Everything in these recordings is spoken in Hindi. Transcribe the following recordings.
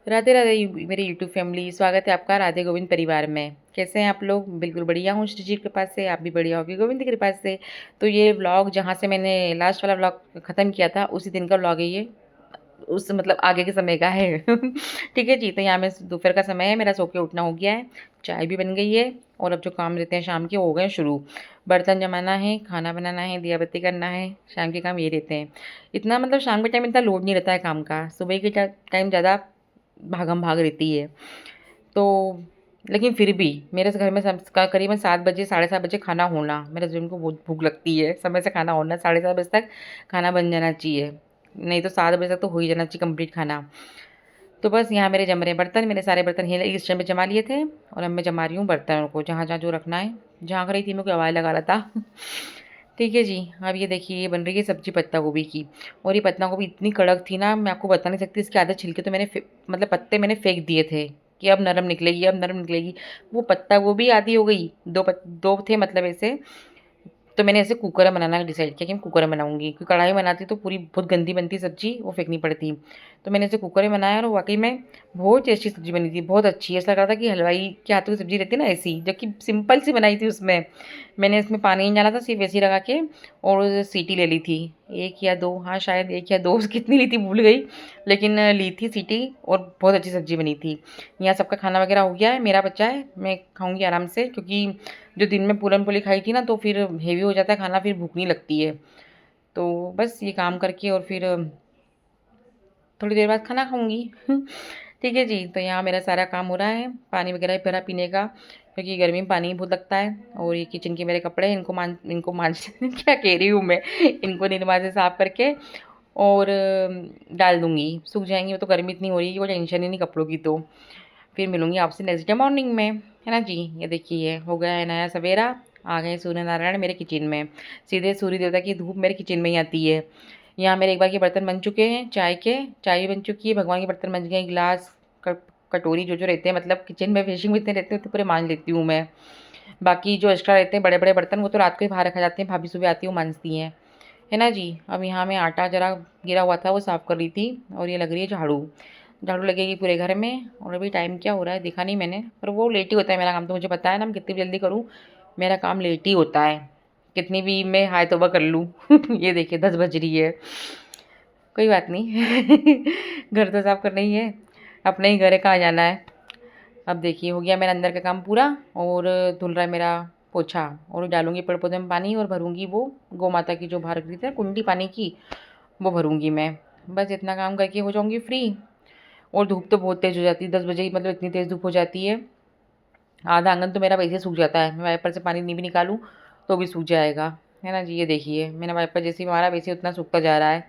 राधे राधे मेरी यूट्यूब फैमिली, स्वागत है आपका राधे गोविंद परिवार में। कैसे हैं आप लोग? बिल्कुल बढ़िया हूँ श्री जी की कृपा से। आप भी बढ़िया होगी गोविंद की कृपा से। तो ये व्लॉग जहाँ से मैंने लास्ट वाला व्लॉग ख़त्म किया था उसी दिन का व्लॉग है ये। उस मतलब आगे के समय का है। ठीक है जी। तो यहाँ में दोपहर का समय है, मेरा सो के उठना हो गया है, चाय भी बन गई है और अब जो काम रहते हैं शाम के हो गए शुरू। बर्तन जमाना है, खाना बनाना है, दिया बत्ती करना है, शाम के काम ये रहते हैं। इतना मतलब शाम के टाइम इतना लोड नहीं रहता है काम का, सुबह के टाइम ज़्यादा भागम भाग रहती है। तो लेकिन फिर भी मेरे घर में करीबन 7 बजे, साढ़े 7 बजे खाना होना, मेरे हस्बैंड को बहुत भूख लगती है, समय से खाना होना, साढ़े 7 बजे तक खाना बन जाना चाहिए, नहीं तो 7 बजे तक तो हो ही जाना चाहिए कंप्लीट खाना। तो बस यहाँ मेरे जम रहे बर्तन, मैंने सारे बर्तन ही इस टाइम पे जमा लिए थे और अब मैं जमा रही हूँ बर्तनों को, जहाँ जहाँ जो रखना है। झाँक रही थी, मैं कोई आवाज़ लगा रहा था। ठीक है जी। अब ये देखिए, ये बन रही है सब्जी पत्ता गोभी की। और ये पत्ता गोभी इतनी कड़क थी ना, मैं आपको बता नहीं सकती। इसके आधे छिलके तो मैंने मतलब पत्ते मैंने फेंक दिए थे कि अब नरम निकलेगी, अब नरम निकलेगी। वो पत्ता गोभी आधी हो गई, दो थे मतलब ऐसे। तो मैंने ऐसे कुकर में बनाना डिसाइड किया कि मैं कुकर में बनाऊंगी, क्योंकि कढ़ाई में बनाती तो पूरी बहुत गंदी बनती सब्जी, वो फेंकनी पड़ती। तो मैंने ऐसे कुकर में बनाया और वाकई में बहुत टेस्टी सब्जी बनी थी, बहुत अच्छी। ऐसा लग रहा था कि हलवाई के हाथों की सब्जी रहती है ना ऐसी, जबकि सिंपल सी बनाई थी। उसमें मैंने इसमें पानी नहीं डाला था, सिर्फ ऐसे ही लगा के और सीटी ले ली थी, एक या दो, हाँ शायद एक या दो। कितनी ली थी भूल गई, लेकिन ली थी सीटी और बहुत अच्छी सब्जी बनी थी। यहाँ सबका खाना वगैरह हो गया है, मेरा बच्चा है, मैं खाऊंगी आराम से, क्योंकि जो दिन में पूरन पोली खाई थी ना तो फिर हेवी हो जाता है खाना, फिर भूख नहीं लगती है। तो बस ये काम करके और फिर थोड़ी देर बाद खाना खाऊंगी। ठीक है जी। तो यहाँ मेरा सारा काम हो रहा है, पानी वगैरह भरा पीने का, क्योंकि गर्मी में पानी बहुत लगता है। और ये किचन के मेरे कपड़े हैं, इनको मांझ क्या कह रही हूँ मैं, इनको निरमा से साफ करके और डाल दूंगी, सूख जाएंगी। वो तो गर्मी इतनी हो रही है कि कोई टेंशन ही नहीं कपड़ों की। तो फिर मिलूंगी आपसे नेक्स्ट डे मॉर्निंग में, है ना जी। ये देखिए हो गया है नया सवेरा, आ गए सूर्य नारायण मेरे किचन में। सीधे सूर्य देवता की धूप मेरे किचन में ही आती है। यहाँ मेरे एक बार के बर्तन बन चुके हैं, चाय भी बन चुकी है, भगवान के बर्तन बन गए, गिलास कटोरी जो जो रहते हैं, मतलब किचन में फिनिशिंग में इतने रहते हैं तो पूरे मांज लेती हूँ मैं। बाकी जो एक्स्ट्रा रहते हैं बड़े बड़े बर्तन, वो तो रात को ही बाहर रखा जाते हैं, भाभी सुबह आती हूँ मांजती हैं, है ना जी। अब यहाँ मैं आटा जरा गिरा हुआ था वो साफ़ कर रही थी, और ये लग रही है झाड़ू। झाड़ू लगेगी पूरे घर में। और अभी टाइम क्या हो रहा है देखा नहीं मैंने, पर वो लेट ही होता है मेरा काम, तो मुझे पता है ना, मैं कितनी भी जल्दी करूँ मेरा काम लेट ही होता है, कितनी भी मैं हाय तौबा कर लूँ। ये देखिए 10 बज रही है, कोई बात नहीं। घर तो साफ करना ही है, अपने ही घर है, कहाँ जाना है। अब देखिए हो गया मेरा अंदर का काम पूरा, और धुल रहा है मेरा पोछा, और डालूंगी पेड़ पौधे में पानी, और भरूंगी वो गौ माता की जो बाहर रखी थी कुंडी पानी की, वो भरूंगी मैं। बस इतना काम करके हो जाऊंगी फ्री। और धूप तो बहुत तेज़ हो जाती है 10 बजे ही, मतलब इतनी तेज़ धूप हो जाती है, आधा आंगन तो मेरा वैसे सूख जाता है। मैं वाइपर से पानी नहीं भी निकालूं तो भी सूख जाएगा, है ना जी। ये देखिए मैंने वाइपर जैसे ही मारा वैसे उतना सूखता जा रहा है।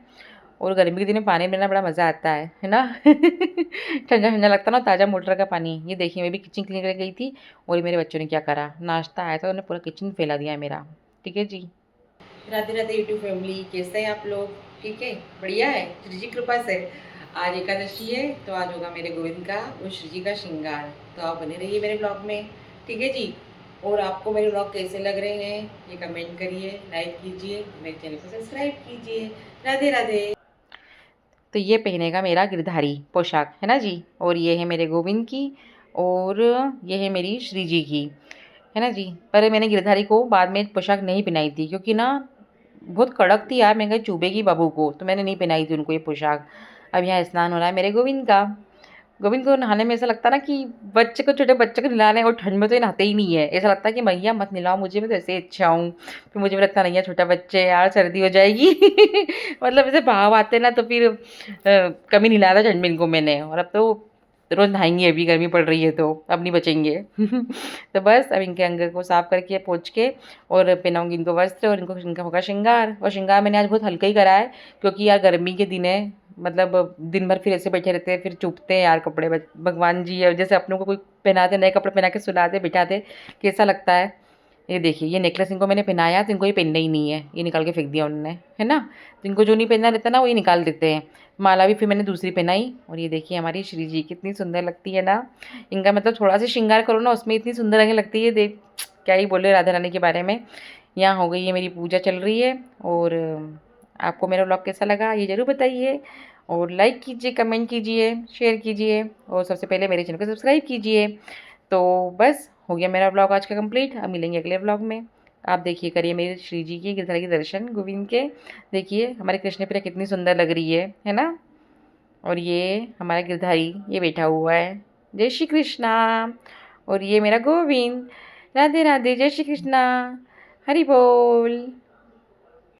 और गर्मी के दिन में पानी में बड़ा मज़ा आता है ना। ठंडा ठंडा लगता है ना, ताज़ा मोटर का पानी। ये देखिए मैं भी किचन क्लीन करके गई थी, और ये मेरे बच्चों ने क्या करा, नाश्ता आया था तो उन्होंने पूरा किचन फैला दिया है मेरा। ठीक है जी। राधे राधे यूट्यूब फैमिली, कैसे हैं आप लोग? ठीक है, बढ़िया है श्री जी कृपा से। आज एकादशी है तो आज होगा मेरे गोविंद का और श्री जी का श्रृंगार। तो आप बने रहिए मेरे ब्लॉग में, ठीक है जी। और आपको मेरे ब्लॉग कैसे लग रहे हैं ये कमेंट करिए, लाइक कीजिए, मेरे चैनल को सब्सक्राइब कीजिए। राधे राधे। तो ये पहनेगा मेरा गिरधारी पोशाक, है ना जी। और ये है मेरे गोविंद की, और ये है मेरी श्री जी की, है ना जी। पर मैंने गिरधारी को बाद में पोशाक नहीं पहनाई थी, क्योंकि ना बहुत कड़क थी यार, मैं कहीं चुभेगी बाबू को, तो मैंने नहीं पहनाई थी उनको ये पोशाक। अब यहाँ स्नान हो रहा है मेरे गोविंद का। गोविंद को नहाने में ऐसा लगता है ना कि बच्चे को, छोटे बच्चे को नहलाना है, और ठंड में तो ये नहाते ही नहीं है। ऐसा लगता है कि भैया मत नहलाओ मुझे, मैं तो ऐसे अच्छा हूँ। फिर मुझे भी लगता नहीं है छोटा बच्चे यार, सर्दी हो जाएगी। मतलब ऐसे भाव आते ना, तो फिर कभी नहलाया था ठंड में इनको मैंने, और अब तो रोज़ नहाएंगे, अभी गर्मी पड़ रही है तो अब नहीं बचेंगे। तो बस अब इनके अंग को साफ करके पोंछ के और पहनाऊंगी इनको वस्त्र, और इनका होगा श्रृंगार। और श्रृंगार मैंने आज बहुत हल्का ही करा है, क्योंकि यार गर्मी के दिन है, मतलब दिन भर फिर ऐसे बैठे रहते हैं, फिर चुभते हैं यार कपड़े। भगवान जी अब जैसे अपनों को कोई पहनाते, नए कपड़े पहना के सुलाते बिठाते, कैसा लगता है। ये देखिए ये नेकलेस इनको मैंने पहनाया, तो इनको ये पहनना ही नहीं है, ये निकाल के फेंक दिया उन्होंने, है ना। तो इनको जो नहीं पहनना रहता ना, वो ये निकाल देते हैं। माला भी फिर मैंने दूसरी पहनाई। और ये देखिए हमारी श्री जी कितनी सुंदर लगती है ना। इनका मतलब थोड़ा सा श्रृंगार करो ना, उसमें इतनी सुंदर लगने लगती है, देख क्या ही बोले राधा रानी के बारे में। यहाँ हो गई है मेरी पूजा चल रही है। और आपको मेरा ब्लॉग कैसा लगा ये ज़रूर बताइए। और लाइक कीजिए, कमेंट कीजिए, शेयर कीजिए और सबसे पहले मेरे चैनल को सब्सक्राइब कीजिए। तो बस हो गया मेरा व्लॉग आज का कंप्लीट। अब मिलेंगे अगले व्लॉग में। आप देखिए, करिए मेरे श्री जी की गिरधारी के दर्शन गोविंद के। देखिए हमारी कृष्ण प्रिया कितनी सुंदर लग रही है ना। और ये हमारा गिरधारी ये बैठा हुआ है। जय श्री कृष्णा। और ये मेरा गोविंद। राधे राधे, जय श्री कृष्णा, हरि बोल।